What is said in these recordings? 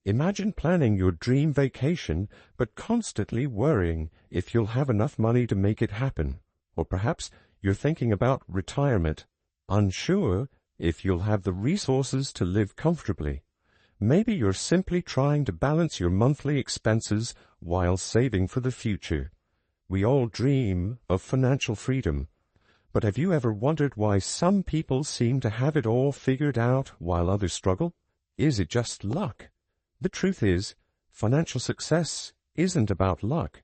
Imagine planning your dream vacation, but constantly worrying if you'll have enough money to make it happen. Or perhaps you're thinking about retirement, unsure if you'll have the resources to live comfortably. Maybe you're simply trying to balance your monthly expenses while saving for the future. We all dream of financial freedom. But have you ever wondered why some people seem to have it all figured out while others struggle? Is it just luck? The truth is, financial success isn't about luck.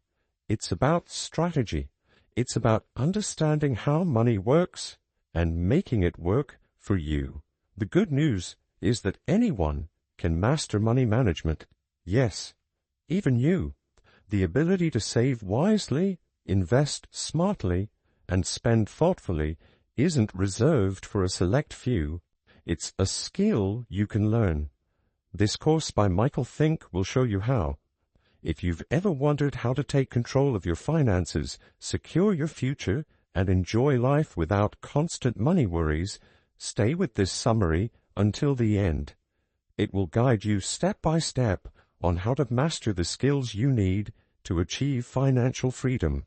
It's about strategy. It's about understanding how money works and making it work for you. The good news is that anyone can master money management. Yes, even you. The ability to save wisely, invest smartly, and spend thoughtfully isn't reserved for a select few. It's a skill you can learn. This course by Finke will show you how. If you've ever wondered how to take control of your finances, secure your future, and enjoy life without constant money worries, stay with this summary until the end. It will guide you step by step on how to master the skills you need to achieve financial freedom.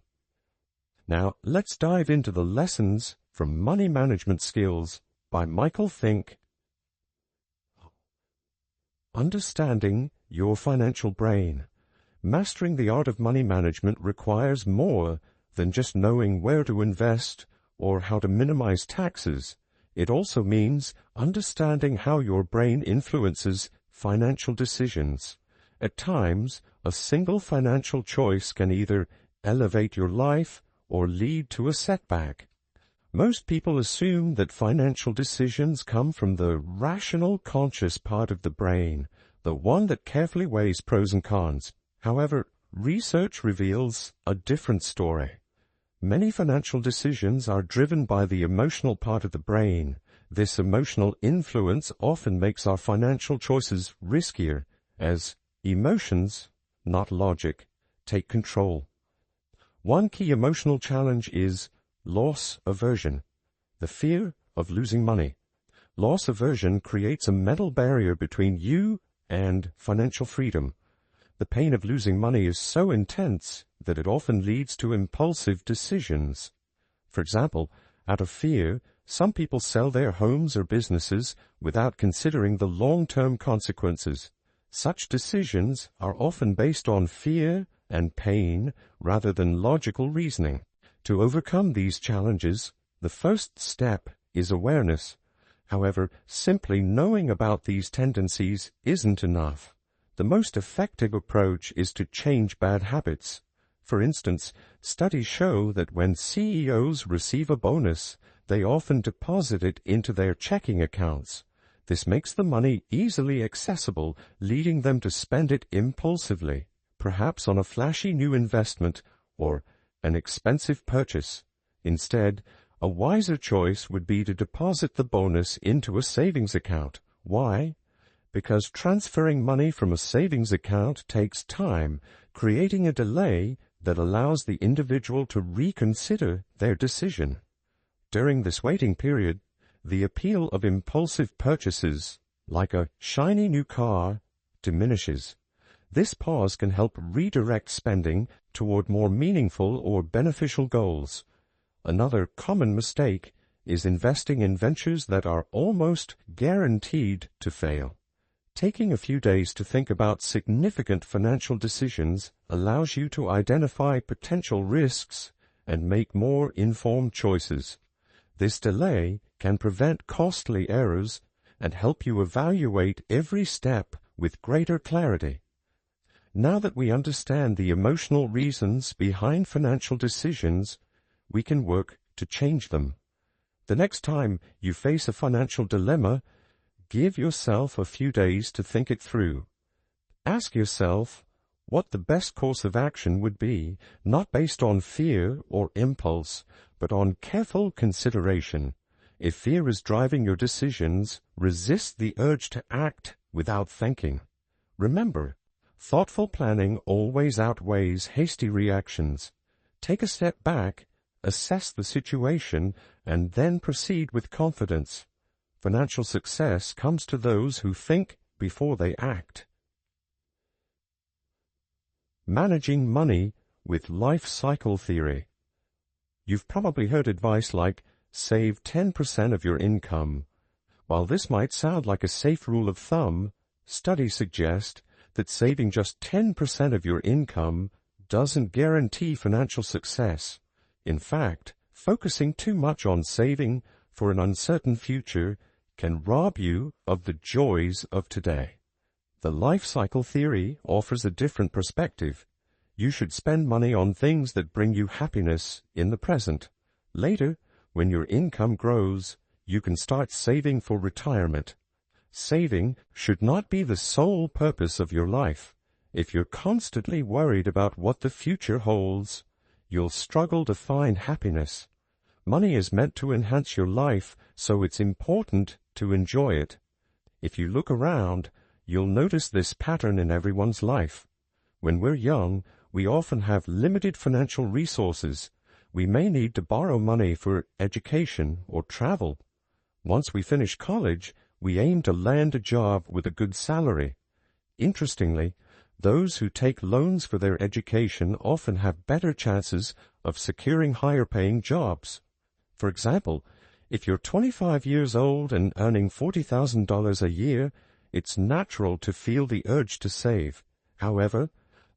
Now, let's dive into the lessons from Money Management Skills by Finke. Understanding your financial brain. Mastering the art of money management requires more than just knowing where to invest or how to minimize taxes. It also means understanding how your brain influences financial decisions. At times, a single financial choice can either elevate your life or lead to a setback. Most people assume that financial decisions come from the rational, conscious part of the brain, the one that carefully weighs pros and cons. However, research reveals a different story. Many financial decisions are driven by the emotional part of the brain. This emotional influence often makes our financial choices riskier, as emotions, not logic, take control. One key emotional challenge is loss aversion, the fear of losing money. Loss aversion creates a mental barrier between you and financial freedom. The pain of losing money is so intense that it often leads to impulsive decisions. For example, out of fear, some people sell their homes or businesses without considering the long-term consequences. Such decisions are often based on fear and pain rather than logical reasoning. To overcome these challenges, the first step is awareness. However, simply knowing about these tendencies isn't enough. The most effective approach is to change bad habits. For instance, studies show that when CEOs receive a bonus, they often deposit it into their checking accounts. This makes the money easily accessible, leading them to spend it impulsively, perhaps on a flashy new investment or an expensive purchase. Instead, a wiser choice would be to deposit the bonus into a savings account. Why? Because transferring money from a savings account takes time, creating a delay that allows the individual to reconsider their decision. During this waiting period, the appeal of impulsive purchases, like a shiny new car, diminishes. This pause can help redirect spending toward more meaningful or beneficial goals. Another common mistake is investing in ventures that are almost guaranteed to fail. Taking a few days to think about significant financial decisions allows you to identify potential risks and make more informed choices. This delay can prevent costly errors and help you evaluate every step with greater clarity. Now that we understand the emotional reasons behind financial decisions, we can work to change them. The next time you face a financial dilemma, give yourself a few days to think it through. Ask yourself what the best course of action would be, not based on fear or impulse, but on careful consideration. If fear is driving your decisions, resist the urge to act without thinking. Remember, thoughtful planning always outweighs hasty reactions. Take a step back, assess the situation, and then proceed with confidence. Financial success comes to those who think before they act. managing money with life cycle theory. You've probably heard advice like, save 10% of your income. While this might sound like a safe rule of thumb, studies suggest that saving just 10% of your income doesn't guarantee financial success. In fact, focusing too much on saving for an uncertain future can rob you of the joys of today. The life cycle theory offers a different perspective. You should spend money on things that bring you happiness in the present. Later, when your income grows, you can start saving for retirement. Saving should not be the sole purpose of your life. If you're constantly worried about what the future holds, you'll struggle to find happiness. Money is meant to enhance your life, so it's important to enjoy it. If you look around, you'll notice this pattern in everyone's life. When we're young, we often have limited financial resources. We may need to borrow money for education or travel. Once we finish college, we aim to land a job with a good salary. Interestingly, those who take loans for their education often have better chances of securing higher-paying jobs. For example, if you're 25 years old and earning $40,000 a year, it's natural to feel the urge to save. However,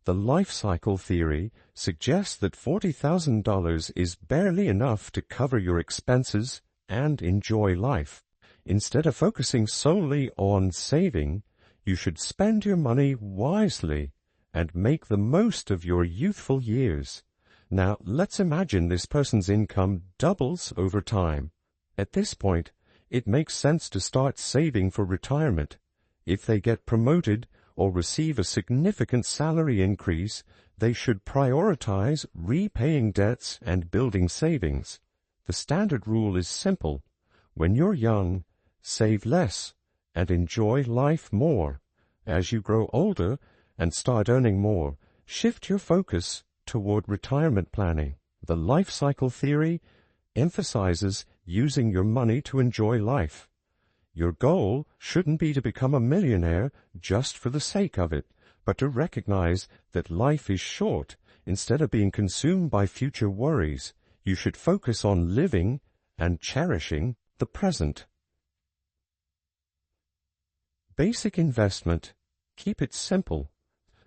the life cycle theory suggests that $40,000 is barely enough to cover your expenses and enjoy life. Instead of focusing solely on saving, you should spend your money wisely and make the most of your youthful years. Now, let's imagine this person's income doubles over time. At this point, it makes sense to start saving for retirement. If they get promoted or receive a significant salary increase, they should prioritize repaying debts and building savings. The standard rule is simple. When you're young, save less and enjoy life more. As you grow older and start earning more, shift your focus toward retirement planning. The life cycle theory emphasizes using your money to enjoy life. Your goal shouldn't be to become a millionaire just for the sake of it, but to recognize that life is short. Instead of being consumed by future worries, you should focus on living and cherishing the present. Basic investment. Keep it simple.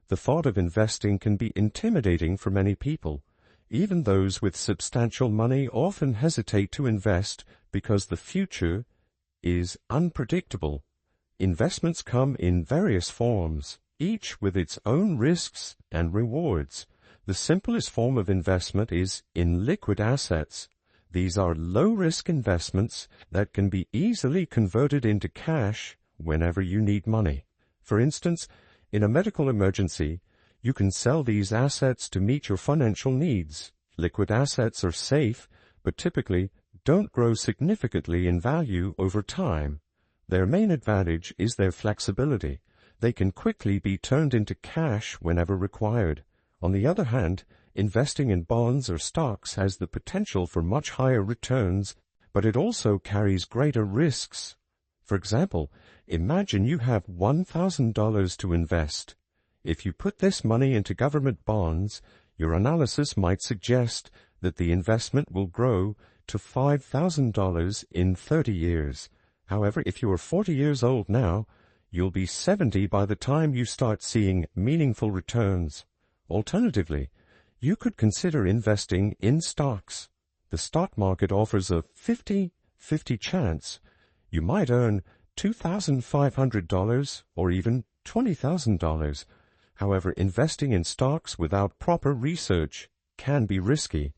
The thought of investing can be intimidating for many people. Even those with substantial money often hesitate to invest because the future is unpredictable. Investments come in various forms, each with its own risks and rewards. The simplest form of investment is in liquid assets. These are low-risk investments that can be easily converted into cash whenever you need money. For instance, in a medical emergency, you can sell these assets to meet your financial needs. Liquid assets are safe, but typically don't grow significantly in value over time. Their main advantage is their flexibility. They can quickly be turned into cash whenever required. On the other hand, investing in bonds or stocks has the potential for much higher returns, but it also carries greater risks. For example, imagine you have $1,000 to invest. If you put this money into government bonds, your analysis might suggest that the investment will grow to $5,000 in 30 years. However, if you are 40 years old now, you'll be 70 by the time you start seeing meaningful returns. Alternatively, you could consider investing in stocks. The stock market offers a 50-50 chance. You might earn $2,500 or even $20,000. However, investing in stocks without proper research can be risky.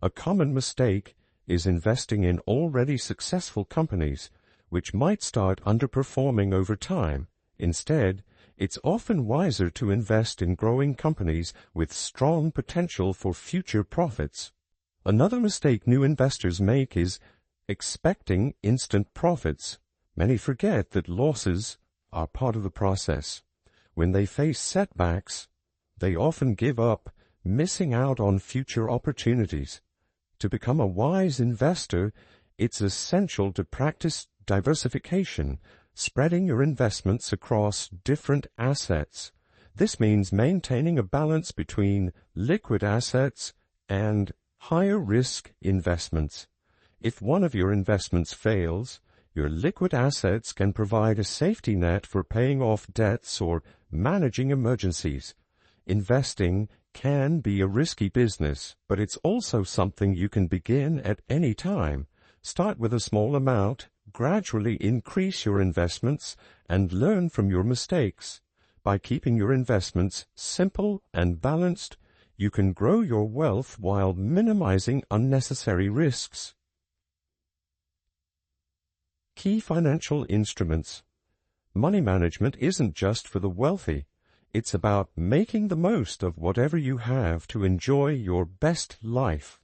A common mistake is investing in already successful companies, which might start underperforming over time. Instead, it's often wiser to invest in growing companies with strong potential for future profits. Another mistake new investors make is expecting instant profits. Many forget that losses are part of the process. When they face setbacks, they often give up, missing out on future opportunities. To become a wise investor, it's essential to practice diversification, spreading your investments across different assets. This means maintaining a balance between liquid assets and higher risk investments. If one of your investments fails, your liquid assets can provide a safety net for paying off debts or managing emergencies. Investing can be a risky business, but it's also something you can begin at any time. Start with a small amount, gradually increase your investments, and learn from your mistakes. By keeping your investments simple and balanced, you can grow your wealth while minimizing unnecessary risks. Key financial instruments. Money management isn't just for the wealthy. It's about making the most of whatever you have to enjoy your best life.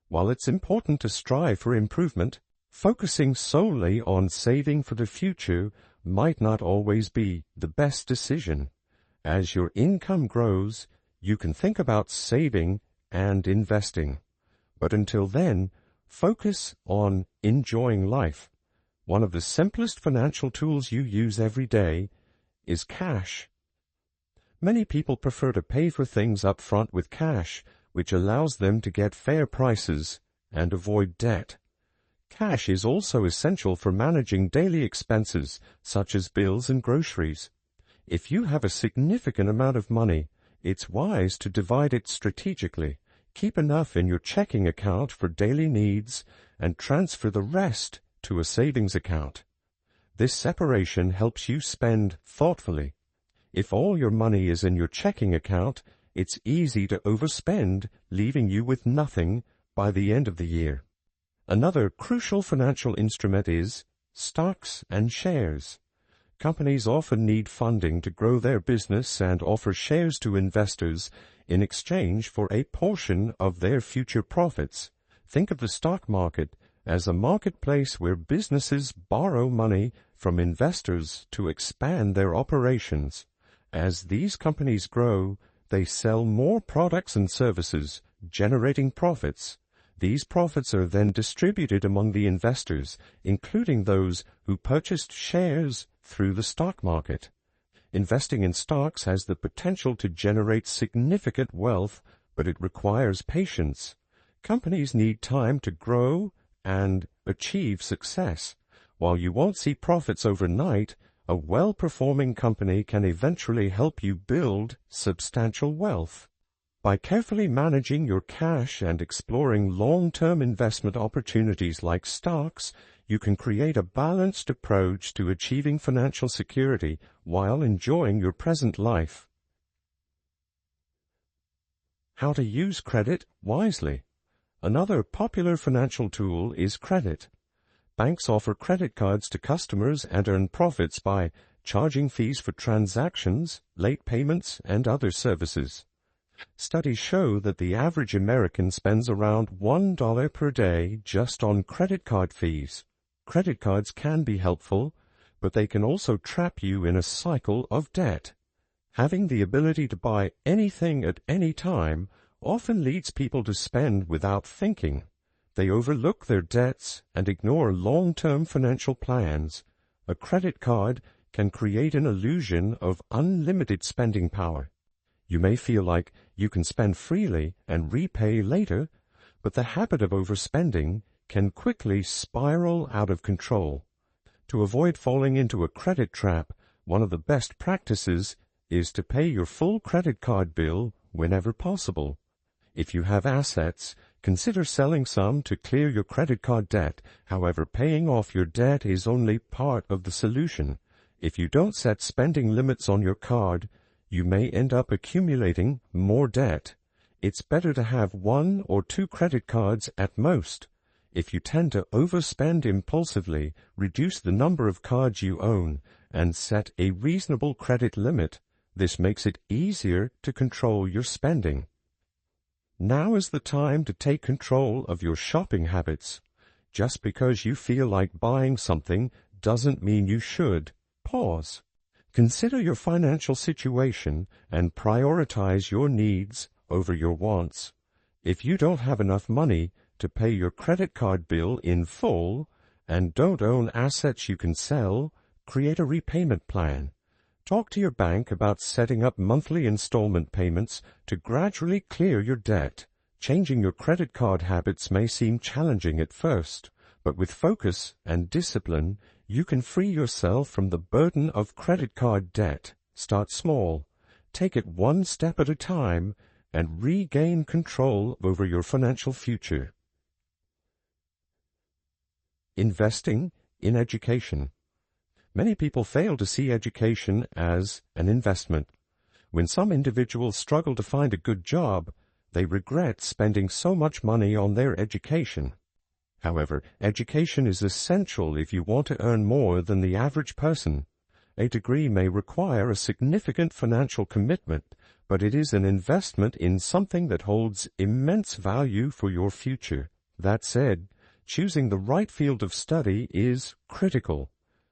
While it's important to strive for improvement, focusing solely on saving for the future might not always be the best decision. As your income grows, you can think about saving and investing. But until then, focus on enjoying life. One of the simplest financial tools you use every day is cash. Many people prefer to pay for things up front with cash, which allows them to get fair prices and avoid debt. Cash is also essential for managing daily expenses, such as bills and groceries. If you have a significant amount of money, it's wise to divide it strategically. Keep enough in your checking account for daily needs and transfer the rest to a savings account. This separation helps you spend thoughtfully. If all your money is in your checking account, it's easy to overspend, leaving you with nothing by the end of the year. Another crucial financial instrument is stocks and shares. Companies often need funding to grow their business and offer shares to investors in exchange for a portion of their future profits. Think of the stock market as a marketplace where businesses borrow money from investors to expand their operations. As these companies grow, they sell more products and services, generating profits. These profits are then distributed among the investors, including those who purchased shares through the stock market. Investing in stocks has the potential to generate significant wealth, but it requires patience. Companies need time to grow and achieve success. While you won't see profits overnight, a well-performing company can eventually help you build substantial wealth. By carefully managing your cash and exploring long-term investment opportunities like stocks, you can create a balanced approach to achieving financial security while enjoying your present life. How to use credit wisely. Another popular financial tool is credit. Banks offer credit cards to customers and earn profits by charging fees for transactions, late payments, and other services. Studies show that the average American spends around $1 per day just on credit card fees. Credit cards can be helpful, but they can also trap you in a cycle of debt. Having the ability to buy anything at any time often leads people to spend without thinking. They overlook their debts and ignore long-term financial plans. A credit card can create an illusion of unlimited spending power. You may feel like you can spend freely and repay later, but the habit of overspending can quickly spiral out of control. To avoid falling into a credit trap, one of the best practices is to pay your full credit card bill whenever possible. If you have assets, consider selling some to clear your credit card debt. However, paying off your debt is only part of the solution. If you don't set spending limits on your card, you may end up accumulating more debt. It's better to have 1 or 2 credit cards at most. If you tend to overspend impulsively, reduce the number of cards you own and set a reasonable credit limit. This makes it easier to control your spending. Now is the time to take control of your shopping habits. Just because you feel like buying something doesn't mean you should. Pause. Consider your financial situation and prioritize your needs over your wants. If you don't have enough money to pay your credit card bill in full and don't own assets you can sell, create a repayment plan. Talk to your bank about setting up monthly installment payments to gradually clear your debt. Changing your credit card habits may seem challenging at first, but with focus and discipline, you can free yourself from the burden of credit card debt. Start small, take it one step at a time, and regain control over your financial future. Investing in education. Many people fail to see education as an investment. When some individuals struggle to find a good job, they regret spending so much money on their education. However, education is essential if you want to earn more than the average person. A degree may require a significant financial commitment, but it is an investment in something that holds immense value for your future. That said, choosing the right field of study is critical.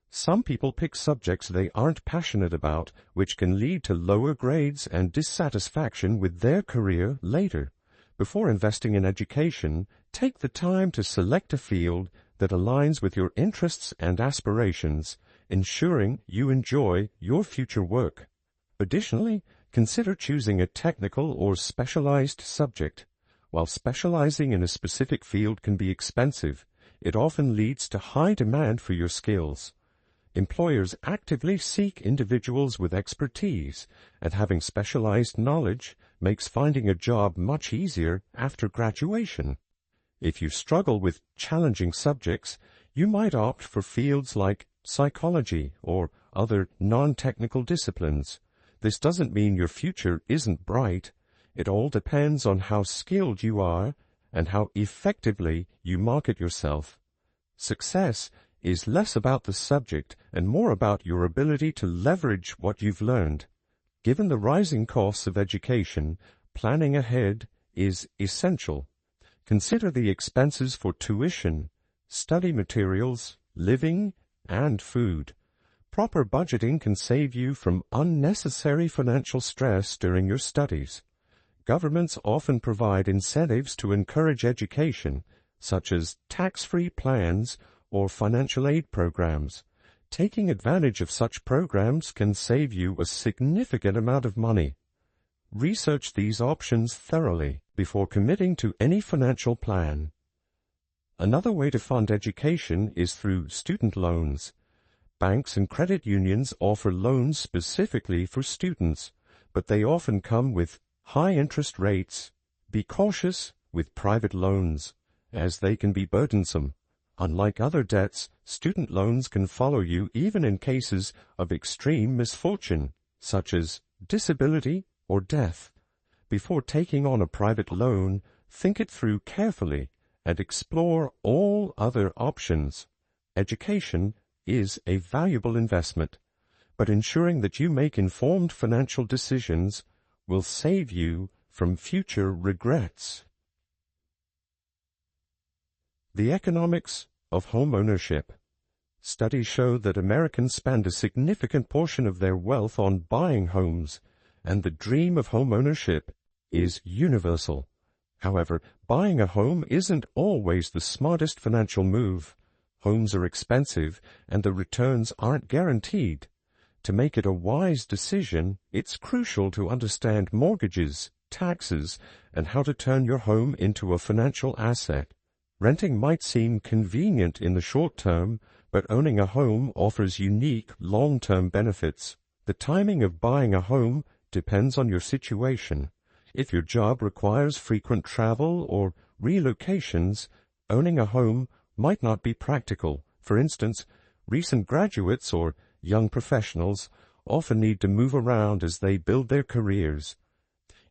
Some people pick subjects they aren't passionate about, which can lead to lower grades and dissatisfaction with their career later. Before investing in education, take the time to select a field that aligns with your interests and aspirations, ensuring you enjoy your future work. Additionally, consider choosing a technical or specialized subject. While specializing in a specific field can be expensive, it often leads to high demand for your skills. Employers actively seek individuals with expertise, and having specialized knowledge makes finding a job much easier after graduation. If you struggle with challenging subjects, you might opt for fields like psychology or other non-technical disciplines. This doesn't mean your future isn't bright. It all depends on how skilled you are and how effectively you market yourself. Success is less about the subject and more about your ability to leverage what you've learned. Given the rising costs of education, planning ahead is essential. Consider the expenses for tuition, study materials, living, and food. Proper budgeting can save you from unnecessary financial stress during your studies. Governments often provide incentives to encourage education, such as tax-free plans or financial aid programs. Taking advantage of such programs can save you a significant amount of money. Research these options thoroughly before committing to any financial plan. Another way to fund education is through student loans. Banks and credit unions offer loans specifically for students, but they often come with high interest rates. Be cautious with private loans, as they can be burdensome. Unlike other debts, student loans can follow you even in cases of extreme misfortune, such as disability or death. Before taking on a private loan, think it through carefully and explore all other options. Education is a valuable investment, but ensuring that you make informed financial decisions will save you from future regrets. The economics of home ownership. Studies show that Americans spend a significant portion of their wealth on buying homes, and the dream of home ownership is universal. However, buying a home isn't always the smartest financial move. Homes are expensive, and the returns aren't guaranteed. To make it a wise decision, it's crucial to understand mortgages, taxes, and how to turn your home into a financial asset. Renting might seem convenient in the short term, but owning a home offers unique long-term benefits. The timing of buying a home depends on your situation. If your job requires frequent travel or relocations, owning a home might not be practical. For instance, recent graduates or young professionals often need to move around as they build their careers.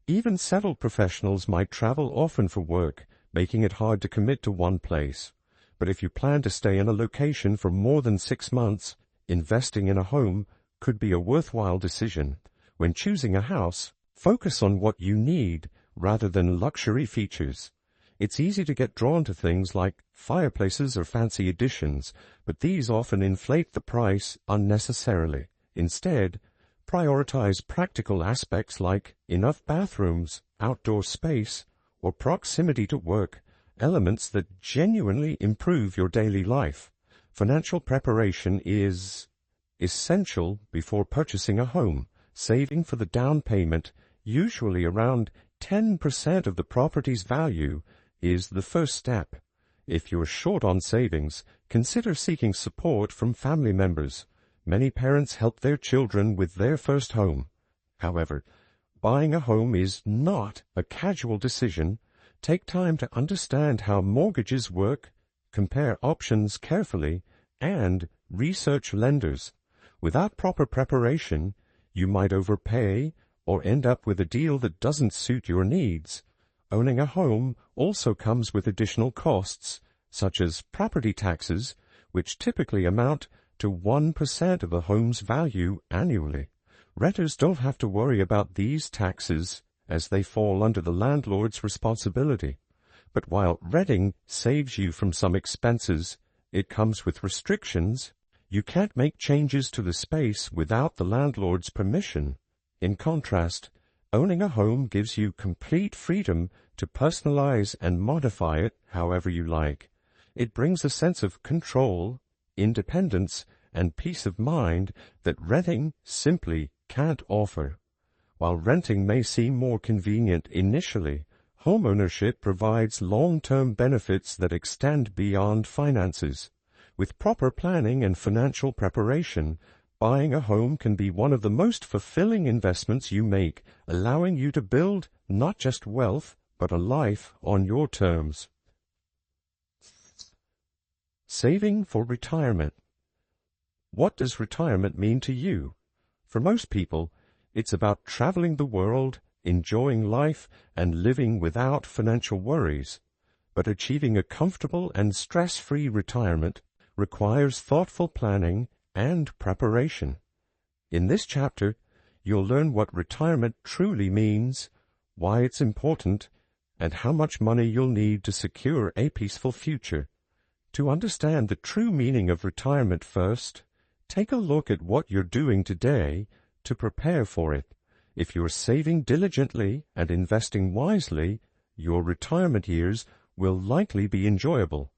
Even settled professionals might travel often for work, making it hard to commit to one place. But if you plan to stay in a location for more than 6 months, investing in a home could be a worthwhile decision. When choosing a house, focus on what you need rather than luxury features. It's easy to get drawn to things like fireplaces or fancy additions, but these often inflate the price unnecessarily. Instead, prioritize practical aspects like enough bathrooms, outdoor space, or proximity to work, elements that genuinely improve your daily life. Financial preparation is essential before purchasing a home. Saving for the down payment, usually around 10% of the property's value, is the first step. If you're short on savings, consider seeking support from family members. Many parents help their children with their first home. However, buying a home is not a casual decision. Take time to understand how mortgages work, compare options carefully, and research lenders. Without proper preparation, you might overpay or end up with a deal that doesn't suit your needs. Owning a home also comes with additional costs, such as property taxes, which typically amount to 1% of the home's value annually. Renters don't have to worry about these taxes as they fall under the landlord's responsibility. But while renting saves you from some expenses, it comes with restrictions. You can't make changes to the space without the landlord's permission. In contrast, owning a home gives you complete freedom to personalize and modify it however you like. It brings a sense of control, independence, and peace of mind that renting simply can't offer. While renting may seem more convenient initially, homeownership provides long-term benefits that extend beyond finances. With proper planning and financial preparation, buying a home can be one of the most fulfilling investments you make, allowing you to build not just wealth, but a life on your terms. Saving for retirement. What does retirement mean to you? For most people, it's about traveling the world, enjoying life, and living without financial worries. But achieving a comfortable and stress-free retirement requires thoughtful planning and preparation. In this chapter, you'll learn what retirement truly means, why it's important, and how much money you'll need to secure a peaceful future. To understand the true meaning of retirement first, take a look at what you're doing today to prepare for it. If you're saving diligently and investing wisely, your retirement years will likely be enjoyable.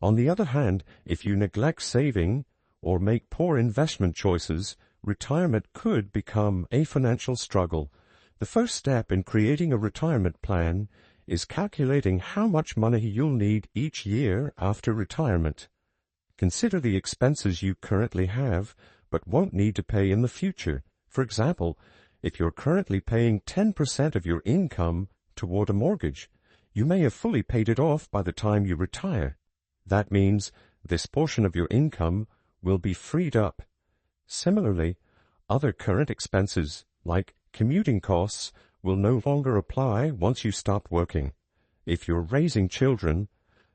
On the other hand, if you neglect saving or make poor investment choices, retirement could become a financial struggle. The first step in creating a retirement plan is calculating how much money you'll need each year after retirement. Consider the expenses you currently have but won't need to pay in the future. For example, if you're currently paying 10% of your income toward a mortgage, you may have fully paid it off by the time you retire. That means this portion of your income will be freed up. Similarly, other current expenses, like commuting costs, will no longer apply once you stop working. If you're raising children,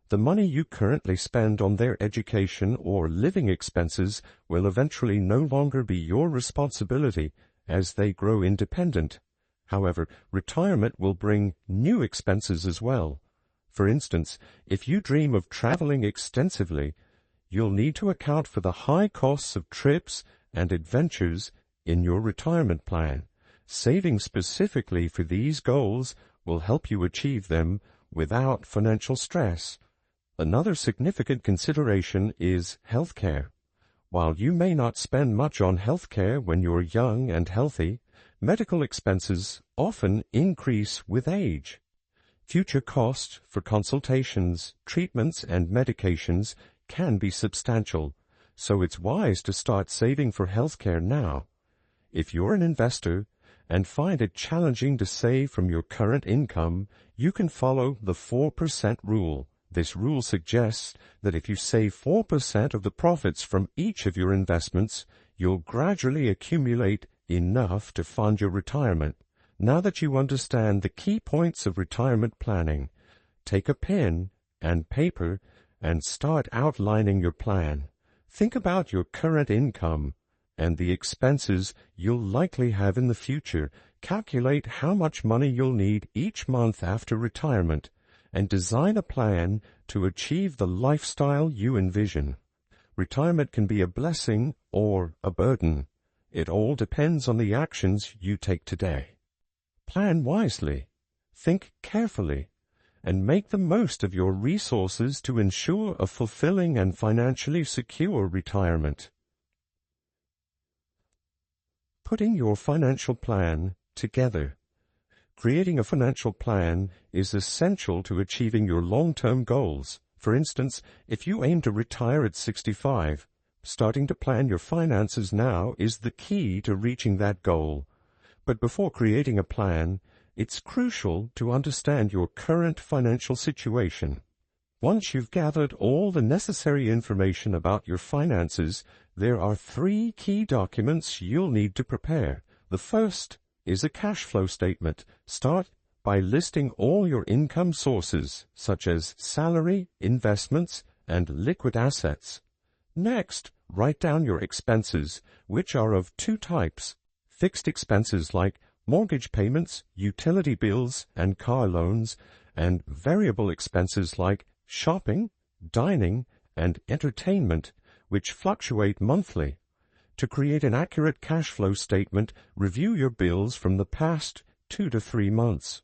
the money you currently spend on their education or living expenses will eventually no longer be your responsibility as they grow independent. However, retirement will bring new expenses as well. For instance, if you dream of traveling extensively, you'll need to account for the high costs of trips and adventures in your retirement plan. Saving specifically for these goals will help you achieve them without financial stress. Another significant consideration is health care. While you may not spend much on health care when you're young and healthy, medical expenses often increase with age. Future costs for consultations, treatments, and medications can be substantial, so it's wise to start saving for health care now. If you're an investor and find it challenging to save from your current income, you can follow the 4% rule. This rule suggests that if you save 4% of the profits from each of your investments, you'll gradually accumulate enough to fund your retirement. Now that you understand the key points of retirement planning, take a pen and paper and start outlining your plan. Think about your current income and the expenses you'll likely have in the future. Calculate how much money you'll need each month after retirement and design a plan to achieve the lifestyle you envision. Retirement can be a blessing or a burden. It all depends on the actions you take today. Plan wisely, think carefully, and make the most of your resources to ensure a fulfilling and financially secure retirement. putting your financial plan together. Creating a financial plan is essential to achieving your long-term goals. For instance, if you aim to retire at 65, starting to plan your finances now is the key to reaching that goal. But before creating a plan, it's crucial to understand your current financial situation. Once you've gathered all the necessary information about your finances, there are 3 key documents you'll need to prepare. The first is a cash flow statement. Start by listing all your income sources, such as salary, investments, and liquid assets. Next, write down your expenses, which are of 2 types: fixed expenses like mortgage payments, utility bills, and car loans, and variable expenses like shopping, dining, and entertainment, which fluctuate monthly. To create an accurate cash flow statement, review your bills from the past 2 to 3 months.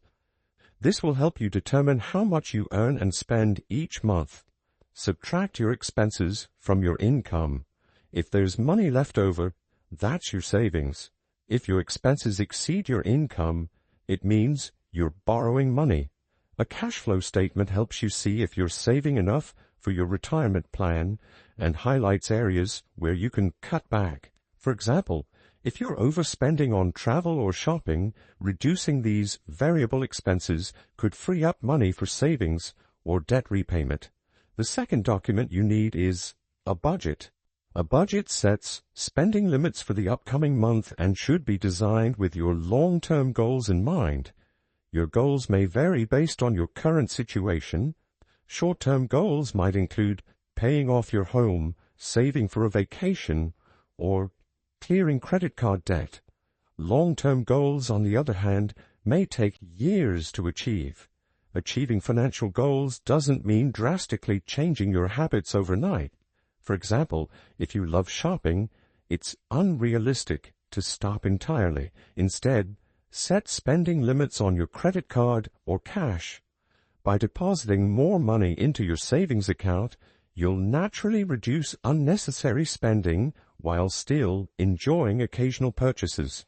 This will help you determine how much you earn and spend each month. Subtract your expenses from your income. If there's money left over, that's your savings. If your expenses exceed your income, it means you're borrowing money. A cash flow statement helps you see if you're saving enough for your retirement plan and highlights areas where you can cut back. For example, if you're overspending on travel or shopping, reducing these variable expenses could free up money for savings or debt repayment. The second document you need is a budget. A budget sets spending limits for the upcoming month and should be designed with your long-term goals in mind. Your goals may vary based on your current situation. Short-term goals might include paying off your home, saving for a vacation, or clearing credit card debt. Long-term goals, on the other hand, may take years to achieve. Achieving financial goals doesn't mean drastically changing your habits overnight. For example, if you love shopping, it's unrealistic to stop entirely. Instead, set spending limits on your credit card or cash. By depositing more money into your savings account, you'll naturally reduce unnecessary spending while still enjoying occasional purchases.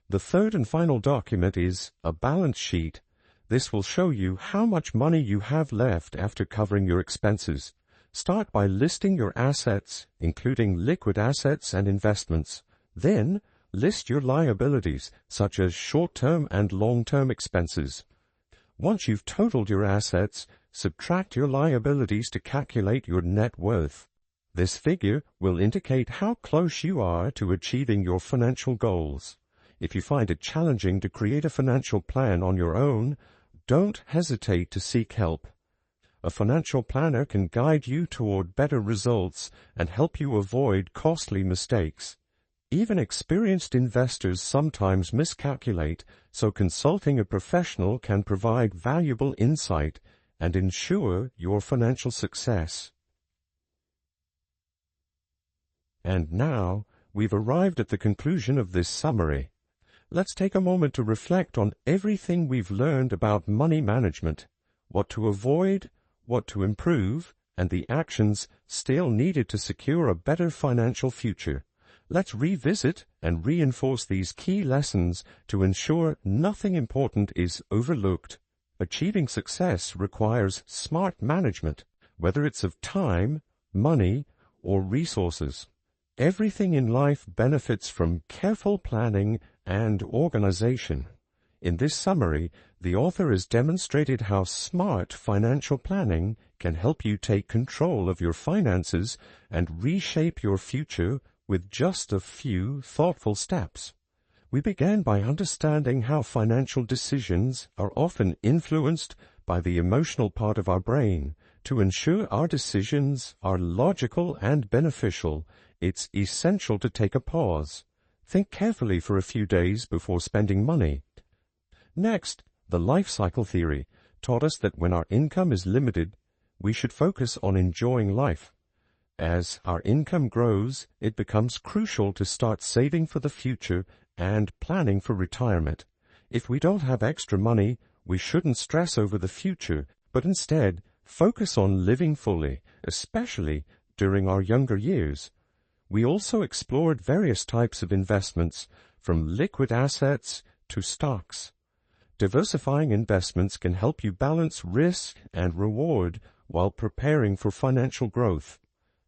The third and final document is a balance sheet. This will show you how much money you have left after covering your expenses. Start by listing your assets, including liquid assets and investments. Then, list your liabilities, such as short-term and long-term expenses. Once you've totaled your assets, subtract your liabilities to calculate your net worth. This figure will indicate how close you are to achieving your financial goals. If you find it challenging to create a financial plan on your own, don't hesitate to seek help. A financial planner can guide you toward better results and help you avoid costly mistakes. Even experienced investors sometimes miscalculate, so consulting a professional can provide valuable insight and ensure your financial success. And now, we've arrived at the conclusion of this summary. Let's take a moment to reflect on everything we've learned about money management, what to avoid, what to improve, and the actions still needed to secure a better financial future. Let's revisit and reinforce these key lessons to ensure nothing important is overlooked. Achieving success requires smart management, whether it's of time, money, or resources. Everything in life benefits from careful planning and organization. In this summary, the author has demonstrated how smart financial planning can help you take control of your finances and reshape your future with just a few thoughtful steps. We began by understanding how financial decisions are often influenced by the emotional part of our brain. To ensure our decisions are logical and beneficial, it's essential to take a pause. Think carefully for a few days before spending money. Next, the life cycle theory taught us that when our income is limited, we should focus on enjoying life. As our income grows, it becomes crucial to start saving for the future and planning for retirement. If we don't have extra money, we shouldn't stress over the future, but instead focus on living fully, especially during our younger years. We also explored various types of investments, from liquid assets to stocks. Diversifying investments can help you balance risk and reward while preparing for financial growth.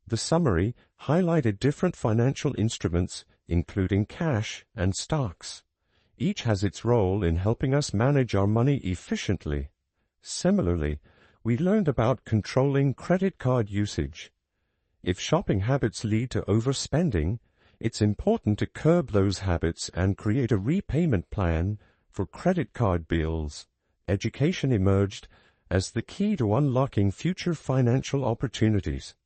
The summary highlighted different financial instruments, including cash and stocks. Each has its role in helping us manage our money efficiently. Similarly, we learned about controlling credit card usage. If shopping habits lead to overspending, it's important to curb those habits and create a repayment plan for credit card bills. Education emerged as the key to unlocking future financial opportunities.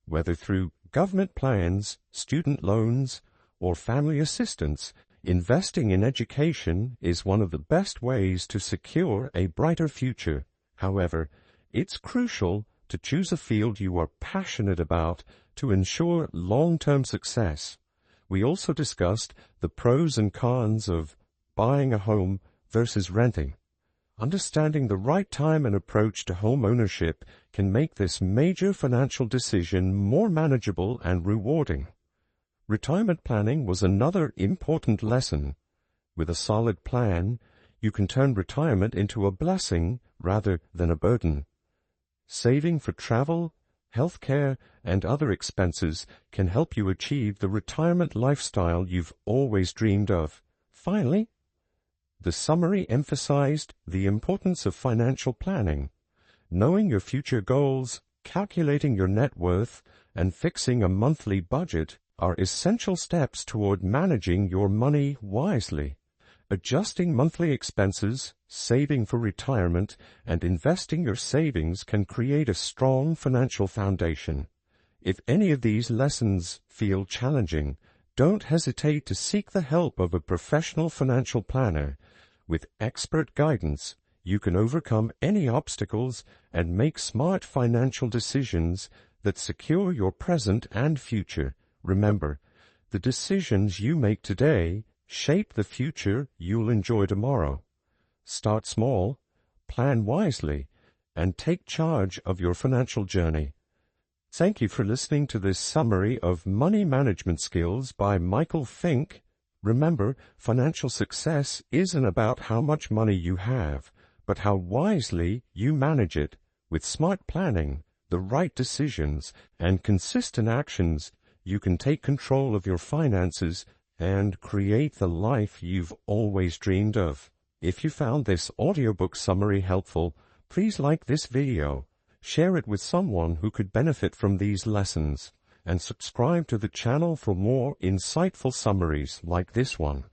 Whether through government plans, student loans, or family assistance, investing in education is one of the best ways to secure a brighter future. However, it's crucial to choose a field you are passionate about to ensure long-term success. We also discussed the pros and cons of buying a home versus renting. Understanding the right time and approach to home ownership can make this major financial decision more manageable and rewarding. Retirement planning was another important lesson. With a solid plan, you can turn retirement into a blessing rather than a burden. Saving for travel, health care, and other expenses can help you achieve the retirement lifestyle you've always dreamed of. Finally, the summary emphasized the importance of financial planning. Knowing your future goals, calculating your net worth, and fixing a monthly budget are essential steps toward managing your money wisely. Adjusting monthly expenses, saving for retirement, and investing your savings can create a strong financial foundation. If any of these lessons feel challenging, don't hesitate to seek the help of a professional financial planner. With expert guidance, you can overcome any obstacles and make smart financial decisions that secure your present and future. Remember, the decisions you make today shape the future you'll enjoy tomorrow. Start small, plan wisely, and take charge of your financial journey. Thank you for listening to this summary of Money Management Skills by Michael Finke. Remember, financial success isn't about how much money you have, but how wisely you manage it. With smart planning, the right decisions, and consistent actions, you can take control of your finances and create the life you've always dreamed of. If you found this audiobook summary helpful, please like this video, share it with someone who could benefit from these lessons, and subscribe to the channel for more insightful summaries like this one.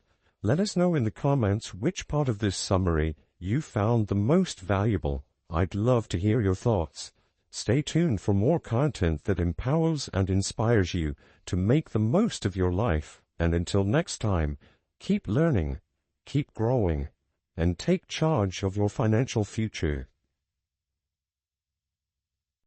Let us know in the comments which part of this summary you found the most valuable. I'd love to hear your thoughts. Stay tuned for more content that empowers and inspires you to make the most of your life. And until next time, keep learning, keep growing, and take charge of your financial future.